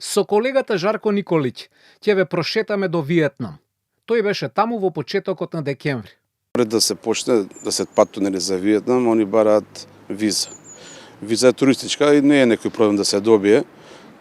Со колегата Жарко Николиќ ќе ве прошетаме до Виетнам. Тој беше таму во почетокот на декември. Пред да се почне да се патува за Виетнам, они бараат виза. Виза е туристичка и не е некој проблем да се добие.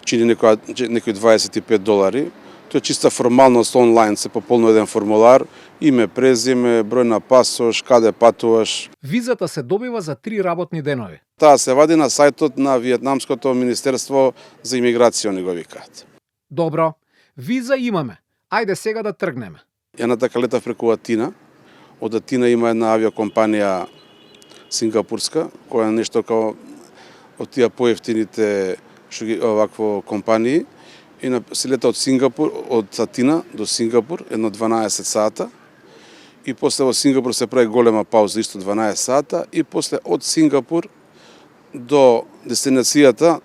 Чини некои $25. Тоа е чиста формалност онлайн, се пополнува еден формулар, име, презиме, број на пасош, каде патуваш. Визата се добива за 3 работни денови. Таа се вади на сајтот на Виетнамското министерство за имиграција, они го викаат. Добро, виза имаме. Ајде сега да тргнеме. Едната летав преку Атина. Од Атина има една авиокомпанија сингапурска, која е нешто као од тие поевтините овакво компании. И се лета од Сингапур, од Атина до Сингапур, едно 12 сата. И после во Сингапур се прави голема пауза, исто 12 сата. И после од Сингапур до дестинацијата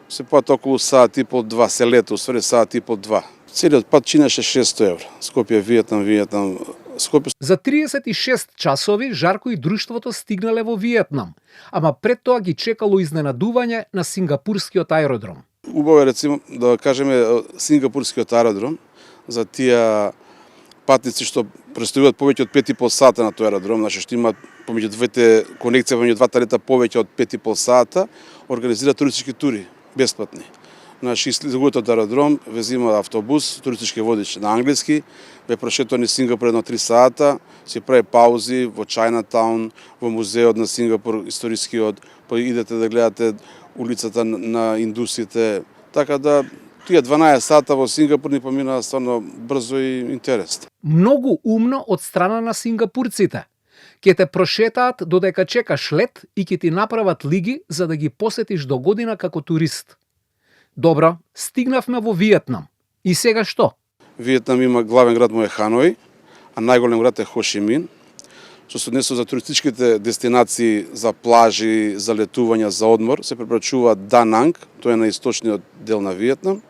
се пат околу сат и пол 2, се лета, усвари сат и пол 2. Целиот пат чинеше €600. Скопје, Виетнам, Скопје. За 36 часови Жарко и друштвото стигнале во Виетнам, ама пред тоа ги чекало изненадување на сингапурскиот аеродром. Убаво е, рецимо, да кажеме, сингапурскиот аеродром за тие патници што престојуваат повеќе од 5,5 сата на тој аеродром, значи што имаат помеѓу двете конекции помеѓу двата лета повеќе од 5,5 сата, организира туристички тури бесплатни. Значи излегуваат од аеродром, ве зема автобус, туристички водич на англиски, ве прошетува низ Сингапур едно 3 сата, се прави паузи во Чајнатаун, во музеот на Сингапур, историскиот, па идете да гледате улицата на индусите, така да тие 12 сата во Сингапур ни поминаа стварно брзо и интересно. Многу умно од страна на сингапурците. Ке те прошетаат додека чекаш лет и ќе ти направат лиги за да ги посетиш до година како турист. Добро, стигнавме во Виетнам. И сега што? Виетнам има главен град му е Ханој, а најголем град е Хо Ши Мин, што се однесува за туристичките дестинации, за плажи, за летувања, за одмор, се препорачува Да Нанг, тој е на источниот дел на Виетнам,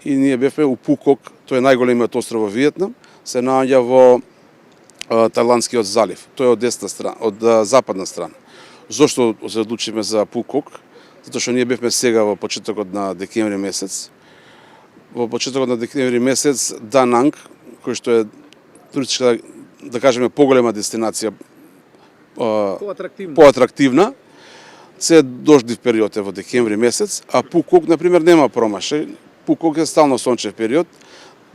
и ние бевме у Пу Кок, тој е најголемиот остров во Виетнам, се наоѓа во Тајландскиот залив. Тој е од десна страна, од западна страна. Зошто се одлучиме за Пу Кок? Затоа што ние бевме сега во почетокот на декември месец. Во почетокот на декември месец Да Нанг, кој што е туристичка, да кажеме, поголема дестинација, поатрактивна, се дождив период е во декември месец, а Пу Кок, например, нема промашај. Пу Кок е стално сончев период,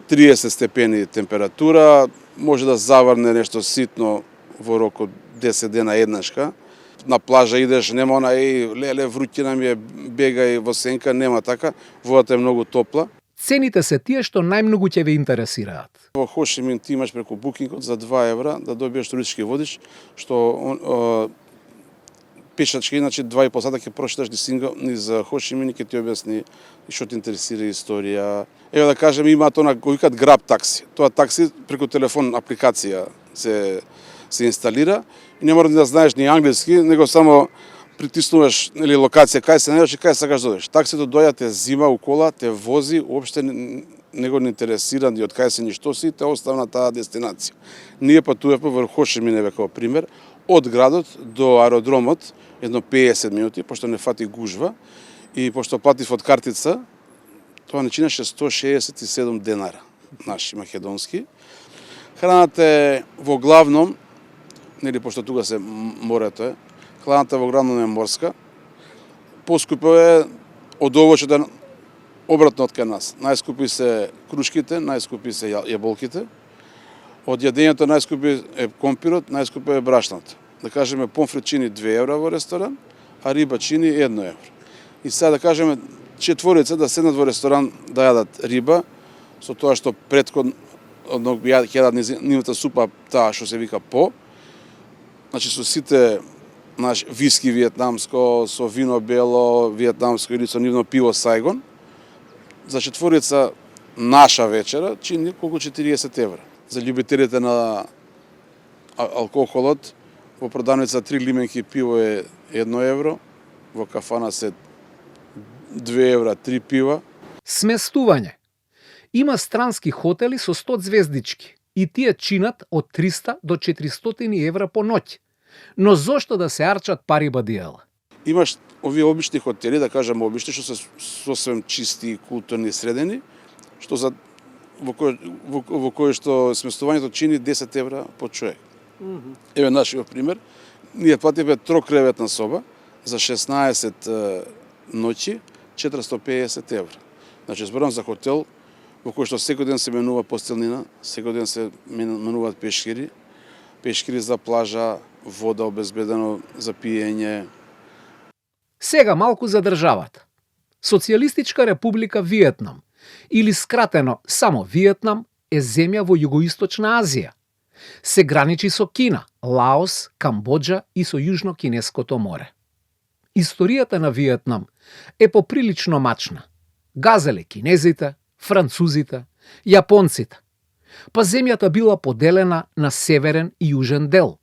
30 степени температура, може да заврне нешто ситно во рок од 10 дена еднашка. На плажа идеш, нема она, леле, вруќина ми е, бегај во сенка, нема така, водата е многу топла. Цените се тие што најмногу ќе ве интересираат. Во Хо Ши Мин ти имаш преку букингот за €2 да добиеш туристички водич, што пешачки, значи 2,5 сата ќе прошеташ низ Хо Ши Мин и ќе ти објасни што те интересира историја. Ево да кажем, имаат она го викаат Grab такси. Тоа такси преку телефон апликација се инсталира и не мора да знаеш ни англиски, него само притиснуваш локација кај се најдеш и кај сакаш да одиш. Таксито доаѓа, те зима у кола, те вози, уопште не го интересира ни од кај се ни што си, те остава на таа дестинација. Ние патувавме во Хо Ши Мин како пример, од градот до аеродромот, едно 50 минути, пошто не фати гужва, и пошто платив од картица, тоа не чинеше $167, наши македонски. Храната е во главном, нели пошто тука се морето е, храната во главном е морска. Поскупо е од овочето обратно од кај нас. Најскупи се крушките, најскупи се јаболките. Од јадењето најскупи е компирот, најскупи е брашното. Да кажеме, помфрит чини €2 во ресторан, а риба чини €1. И сега да кажеме, четворица да седнат во ресторан да јадат риба, со тоа што претходно јадат нивната супа, таа што се вика по, значи со сите виски виетнамско, со вино бело виетнамско или со нивно пиво Сайгон, за четворица наша вечера чини колку €40. За љубителите на алкохолот, во продавница 3 лименки пиво е €1, во кафана се €2, 3 пива. Сместување. Има странски хотели со 100 звездички и тие чинат од 300 до €400 по ноќ. Но зошто да се арчат пари бадијала? Имаш овие обични хотели, да кажам обични, што се сосвем чисти и културни средени, што во кој што сместувањето чини 10 евра по човек. Еве нашиот пример, ние платиме трокреветна соба за 16 ноќи 450 евра. Значи зборам за хотел во кој што секој ден се менува постелнина, секој ден се менуваат пешкири за плажа, вода обезбедено за пиење. Сега малку за државата. Социјалистичка република Виетнам, или скратено само Виетнам, е земја во југоисточна Азија. Се граничи со Кина, Лаос, Камбоџа и со Јужно-Кинеското море. Историјата на Виетнам е поприлично мачна. Газеле кинезите, французите, јапонците. Па земјата била поделена на северен и јужен дел.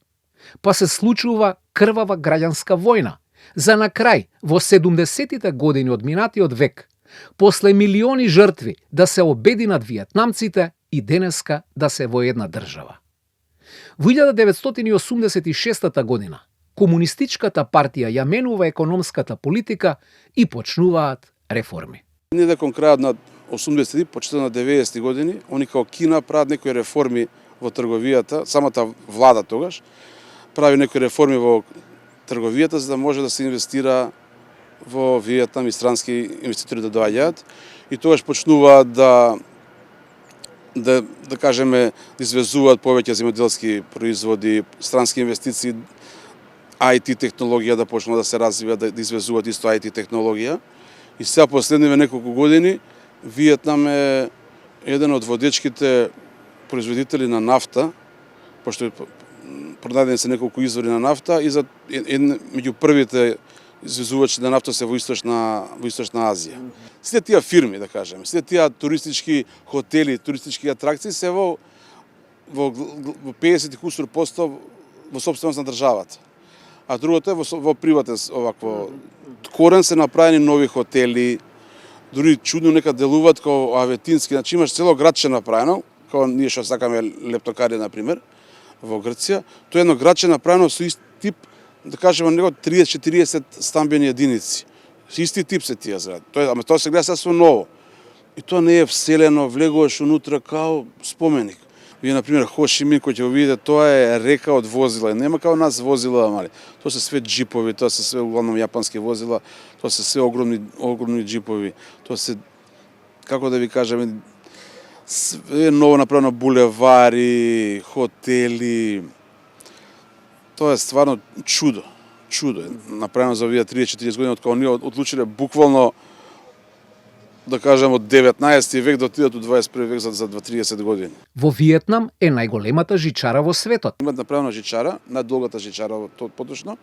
Па се случува крвава граѓанска војна, за на крај, во 70-тите години од минатиот век, после милиони жртви да се обединат виетнамците и денеска да се во една држава. Во 1986 година, Комунистичката партија ја менува економската политика и почнуваат реформи. Неде кон крајот на 80-ти, почетот на 90-ти години, они као Кина прават некои реформи во трговијата, самата влада тогаш прави некои реформи во трговијата за да може да се инвестира во Виетнам и странски инвеститори да доаѓаат и тогаш почнуваат да кажеме да извезуваат повеќе земјоделски производи, странски инвестиции, IT технологија да почнува да се развива, да извезуваат исто IT технологија. И сега последниве неколку години Виетнам е еден од водечките производители на нафта, пошто продадени се неколку извори на нафта и за меѓу првите извезувачи на нафта се во Источна Азија. Сите тие фирми, да кажеме, сите тие туристички хотели, туристички атракции се во 50 кусур посто во сопственост на државата. А другото е во приватен овакво корен се направени нови хотели, дури чудно нека делуваат како аветински, значи имаш цело градче направено, како ние што сакаме Лептокари на пример во Грција, тоа е едно градче направено со ист тип, да кажеме него 30-40 стамбени единици. Исти тип се тие згради. Тоа се гледа сасвим ново. И тоа не е вселено, влегуваш унутра као споменик. Вие, например, Хо Ши Мин, кој ќе го видите, тоа е река од возила. Нема као нас возила, мали. Тоа се све джипови, тоа се све углавном јапански возила, тоа се све огромни джипови. Тоа се, како да ви кажеме, све ново направено булевари, хотели. Тоа е стварно чудо. Чудо е направено за овие 30-40 години, од кога ние одлучиле буквално да кажем од 19 век до отидат од 21 век за 30 години. Во Виетнам е најголемата жичара во светот. Имат направена жичара, најдолгата жичара поточно,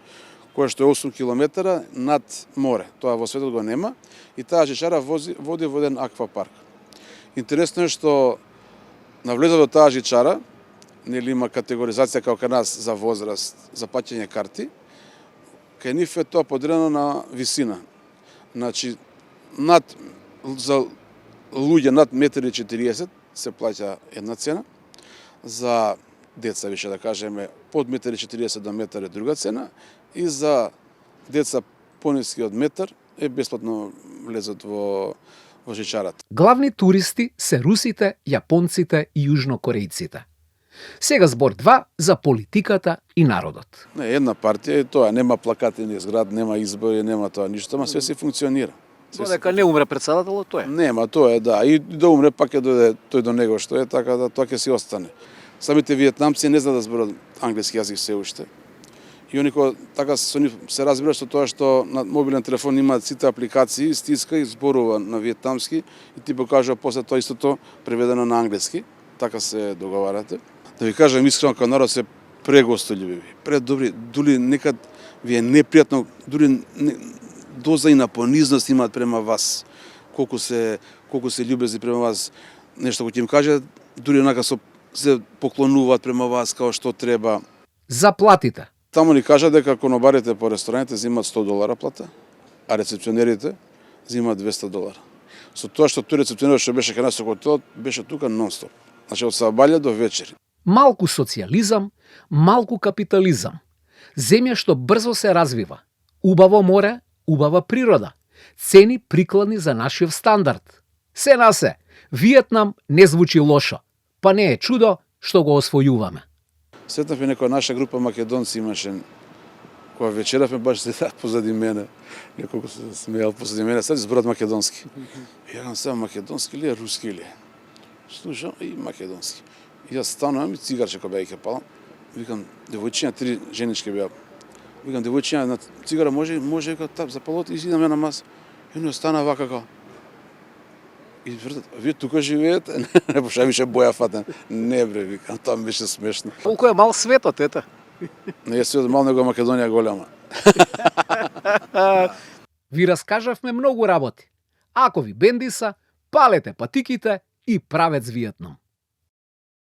која што е 8 километра над море. Тоа во светот го нема и таа жичара води во еден аквапарк. Интересно е што навлезот во таа жичара, нели има категоризација како кај нас за возраст, за паќање карти, кај нив е тоа поделено на висина. Значи, за луѓе над 1,40 м се плаќа една цена, за деца, више да кажеме, под 1,40 м до метар е друга цена и за деца пониски од метар е бесплатно влезот во жичарата. Главни туристи се русите, јапонците и јужнокорејците. Сега збор 2 за политиката и народот. Не, една партија е тоа, нема плакати низ град, нема избори, нема тоа ништо, ама све се функционира. Дека не умре председателот, тоа е. Нема, тоа е, да. И да умре, пак ќе дојде тој до него што е, така да тоа ќе си остане. Самите виетнамци не знаат да зборат англиски јазик се уште. И они така со нив се разбира со тоа што на мобилен телефон имаат сите апликации, стиска и зборува на виетнамски и ти покажува после тоа истото преведено на англиски. Така се договарате. Да ви кажам искрено, како народ се прегостољубиви, предобри, дури некад ви е непријатно, дури доза и на понизност имаат према вас. Колку се љубезни према вас, нешто кој ќе им каже, дури онака се поклонуваат према вас као што треба. Заплатите. Таму ни кажа дека конобарите по рестораните земаат $100 плата, а рецепционерите земаат $200. Со тоа што тој рецепционер што беше кај нас со хотелот, беше тука нон-стоп. Значи од сабаља до вечери. Малку социјализам, малку капитализам. Земја што брзо се развива. Убаво море, убава природа. Цени прикладни за нашиот стандард. Се на се, Виетнам не звучи лошо, па не е чудо што го освојуваме. Сетнав некоја наша група македонци имаше, кога вечеравме баш седат позади мене, неколку се смејал позади мене, sad зборат македонски. Јагам сега македонски или руски или? Слушам и македонски. И јас станувам и цигарче кој беа ќе палам. Викам, девојчиња, 3 женички беа. Викам, девојчиња, на цигара може како тап запалот и идам на маса. И оно стана вака како. И вртат, вие тука живеете? Не поша више боја фатен. Не бре, викам, тоа ми беше смешно. Колку е мал светот, ете. Не е светот мал, него Македонија голема. Ви раскажавме многу работи. Ако ви бендиса, палете патиките и правец Виетнам.